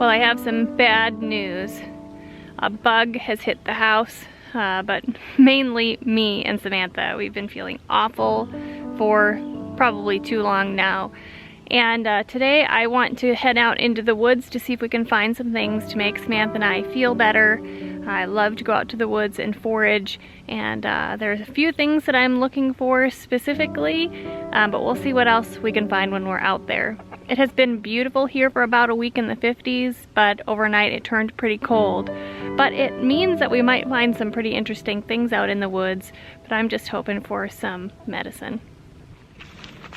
Well, I have some bad news. A bug has hit the house, but mainly me and Samantha. We've been feeling awful for probably too long now. And today I want to head out into the woods to see if we can find some things to make Samantha and I feel better. I love to go out to the woods and forage, and there's a few things that I'm looking for specifically, but we'll see what else we can find when we're out there. It has been beautiful here for about a week in the 50s, but overnight it turned pretty cold. But it means that we might find some pretty interesting things out in the woods, but I'm just hoping for some medicine.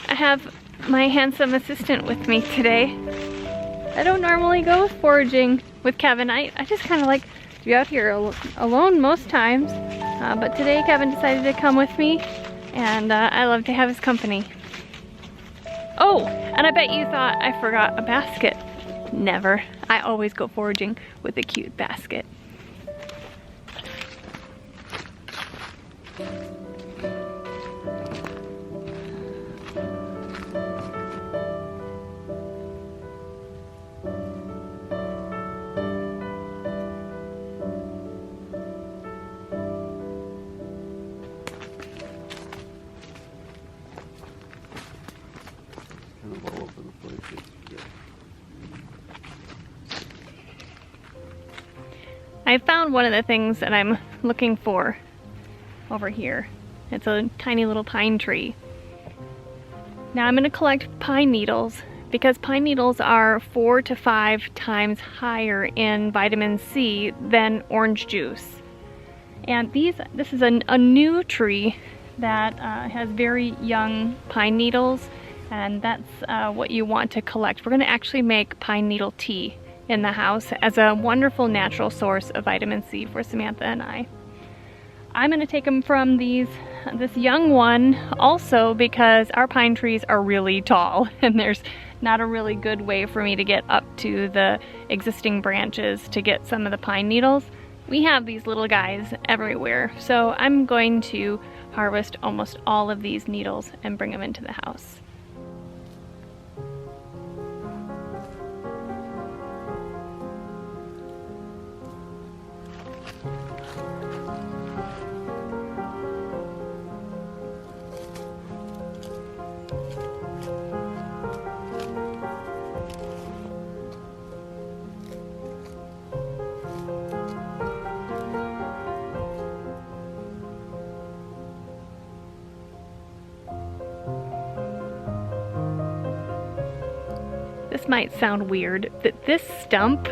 I have my handsome assistant with me today. I don't normally go foraging with Kevin. I just kind of like to be out here alone most times, but today Kevin decided to come with me, and I love to have his company. Oh, and I bet you thought I forgot a basket. Never. I always go foraging with a cute basket. I found one of the things that I'm looking for over here. It's a tiny little pine tree. Now I'm going to collect pine needles because pine needles are 4 to 5 times higher in vitamin C than orange juice. And this is a new tree that has very young pine needles, and that's what you want to collect. We're going to actually make pine needle tea in the house as a wonderful natural source of vitamin C for Samantha and I. I'm going to take them from this young one also because our pine trees are really tall and there's not a really good way for me to get up to the existing branches to get some of the pine needles. We have these little guys everywhere, so I'm going to harvest almost all of these needles and bring them into the house. This might sound weird, but this stump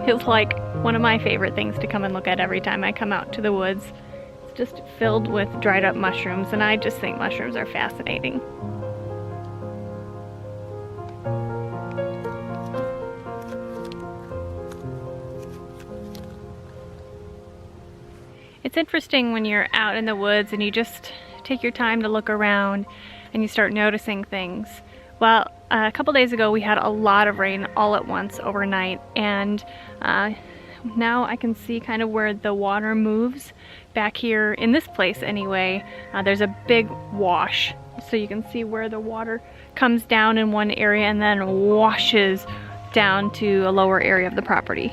is like one of my favorite things to come and look at every time I come out to the woods. It's just filled with dried up mushrooms, and I just think mushrooms are fascinating. It's interesting when you're out in the woods and you just take your time to look around and you start noticing things. Well, a couple days ago we had a lot of rain all at once overnight, and now I can see kind of where the water moves back here in this place anyway. There's a big wash, so you can see where the water comes down in one area and then washes down to a lower area of the property.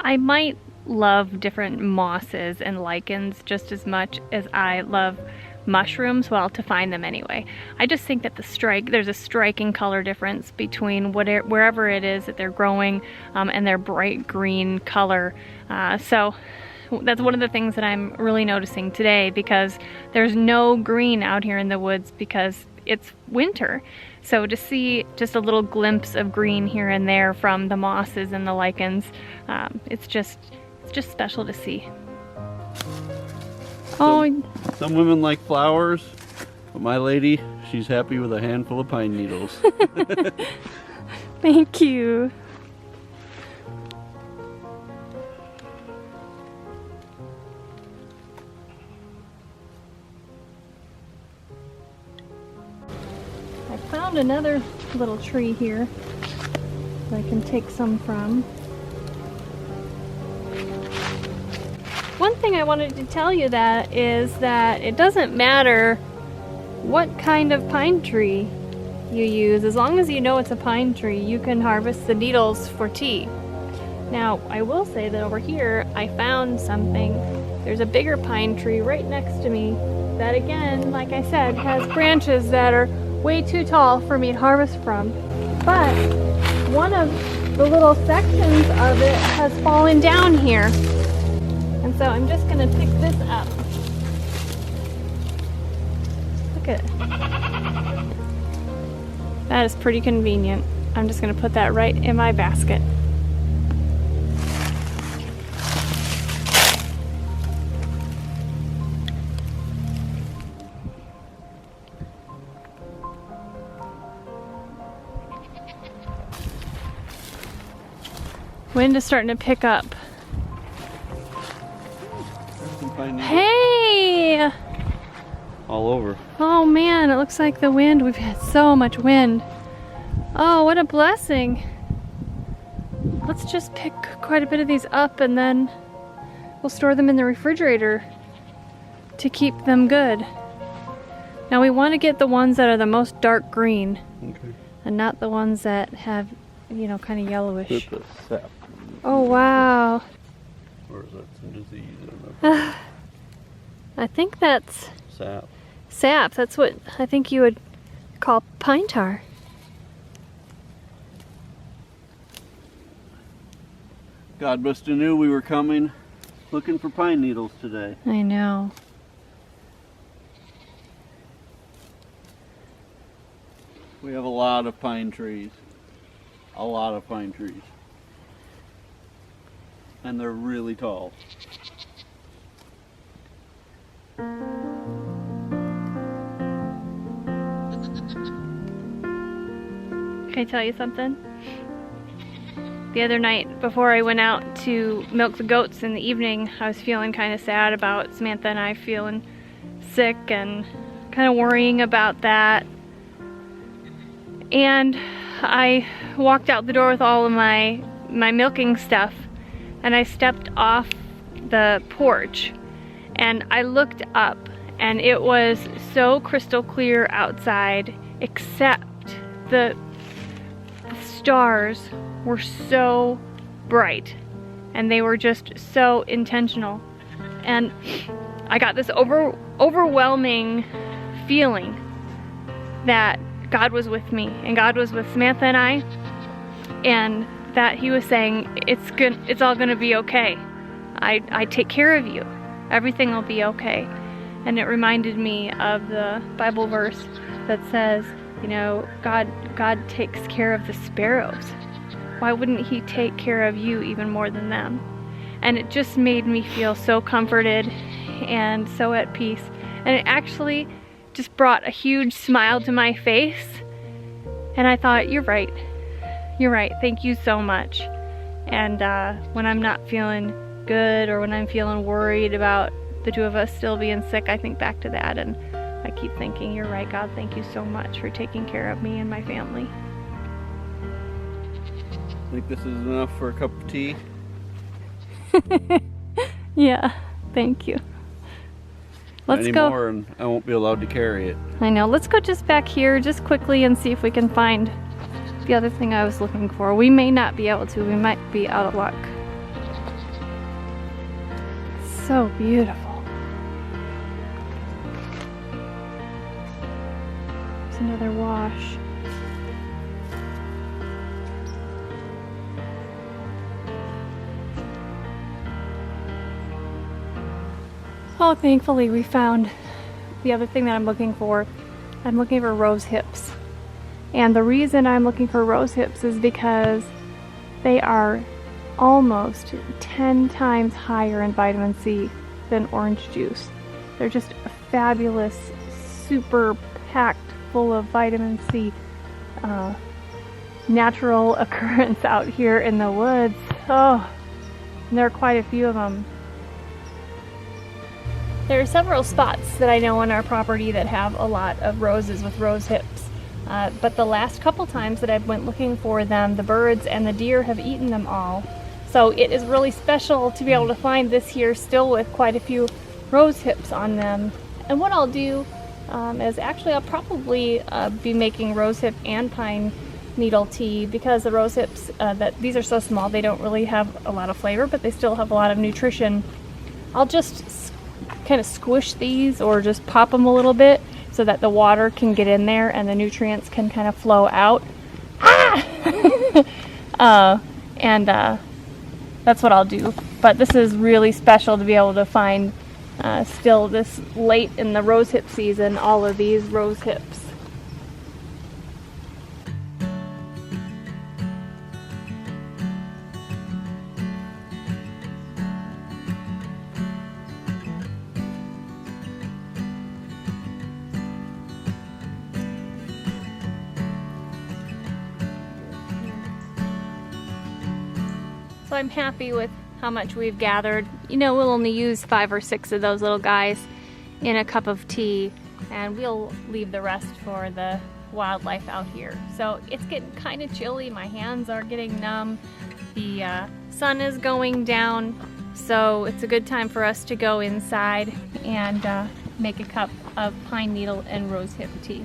I might love different mosses and lichens just as much as I love mushrooms, well, to find them anyway. I just think that there's a striking color difference between wherever it is that they're growing and their bright green color. So that's one of the things that I'm really noticing today, because there's no green out here in the woods because it's winter. So to see just a little glimpse of green here and there from the mosses and the lichens, it's just special to see. Some women like flowers, but my lady, she's happy with a handful of pine needles. Thank you. I found another little tree here that I can take some from. One thing I wanted to tell you that is that it doesn't matter what kind of pine tree you use. As long as you know it's a pine tree, you can harvest the needles for tea. Now, I will say that over here, I found something. There's a bigger pine tree right next to me that, again, like I said, has branches that are way too tall for me to harvest from. But one of the little sections of it has fallen down here. And so I'm just gonna pick this up. Look at it. That is pretty convenient. I'm just gonna put that right in my basket. Wind is starting to pick up. Hey! All over. Oh man, it looks like the wind. We've had so much wind. Oh, what a blessing. Let's just pick quite a bit of these up and then we'll store them in the refrigerator to keep them good. Now we want to get the ones that are the most dark green. Okay. And not the ones that have, you know, kind of yellowish. Put the sap. Oh wow. Or is that some disease? I don't know. I think that's Sap. sap. That's what I think you would call pine tar. God must have knew we were coming looking for pine needles today. I know. We have a lot of pine trees. A lot of pine trees. And they're really tall. Can I tell you something? The other night, before I went out to milk the goats in the evening, I was feeling kind of sad about Samantha and I feeling sick and kind of worrying about that. And I walked out the door with all of my milking stuff, and I stepped off the porch and I looked up, and it was so crystal clear outside, except the stars were so bright and they were just so intentional. And I got this overwhelming feeling that God was with me and God was with Samantha and I, and that he was saying, it's all gonna be okay. I take care of you. Everything will be okay. And it reminded me of the Bible verse that says, you know, God takes care of the sparrows. Why wouldn't he take care of you even more than them? And it just made me feel so comforted and so at peace. And it actually just brought a huge smile to my face. And I thought, you're right. You're right. Thank you so much. And when I'm not feeling good, or when I'm feeling worried about the two of us still being sick, I think back to that and I keep thinking, you're right, God, thank you so much for taking care of me and my family. Think this is enough for a cup of tea? Yeah, thank you. Let's go. More and I won't be allowed to carry it. I know. Let's go just back here just quickly and see if we can find the other thing I was looking for. We may not be able to. We might be out of luck. So beautiful. There's another wash. Oh, thankfully we found the other thing that I'm looking for. I'm looking for rose hips. And the reason I'm looking for rose hips is because they are almost 10 times higher in vitamin C than orange juice. They're just a fabulous, super packed full of vitamin C natural occurrence out here in the woods. Oh, and there are quite a few of them. There are several spots that I know on our property that have a lot of roses with rose hips. but the last couple times that I went looking for them, the birds and the deer have eaten them all. So it is really special to be able to find this here still with quite a few rose hips on them. And what I'll do is actually I'll probably be making rosehip and pine needle tea, because the rose hips, these are so small, they don't really have a lot of flavor, but they still have a lot of nutrition. I'll just kind of squish these or just pop them a little bit so that the water can get in there and the nutrients can kind of flow out. That's what I'll do. But this is really special to be able to find still this late in the rosehip season, all of these rose hips. So I'm happy with how much we've gathered. You know, we'll only use 5 or 6 of those little guys in a cup of tea, and we'll leave the rest for the wildlife out here. So it's getting kind of chilly, my hands are getting numb, the sun is going down, so it's a good time for us to go inside and make a cup of pine needle and rosehip tea.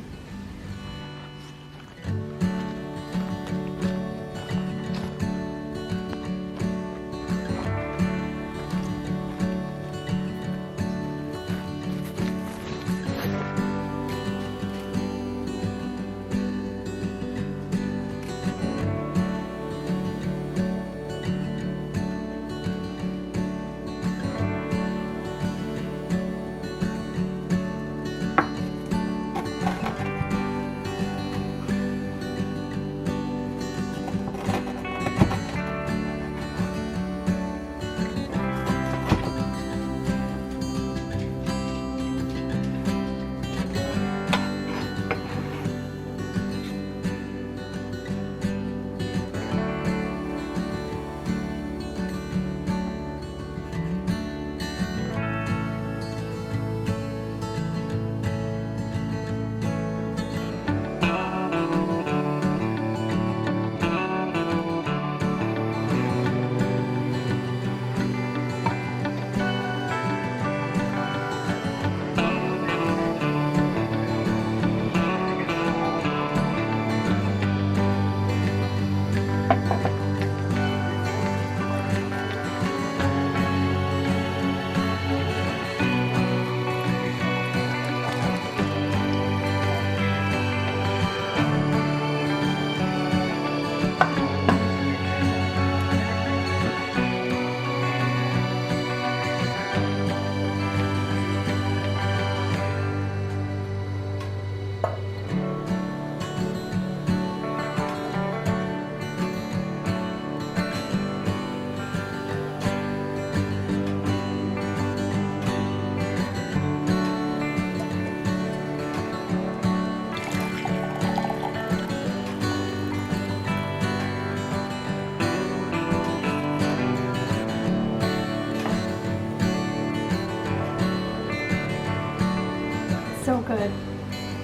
So good.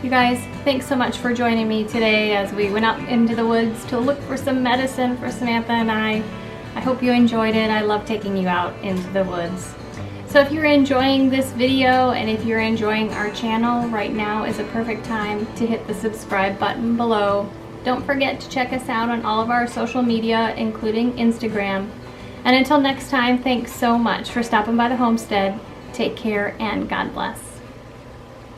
You guys, thanks so much for joining me today as we went out into the woods to look for some medicine for Samantha and I. I hope you enjoyed it. I love taking you out into the woods. So if you're enjoying this video and if you're enjoying our channel, right now is a perfect time to hit the subscribe button below. Don't forget to check us out on all of our social media, including Instagram. And until next time, thanks so much for stopping by the homestead. Take care and God bless.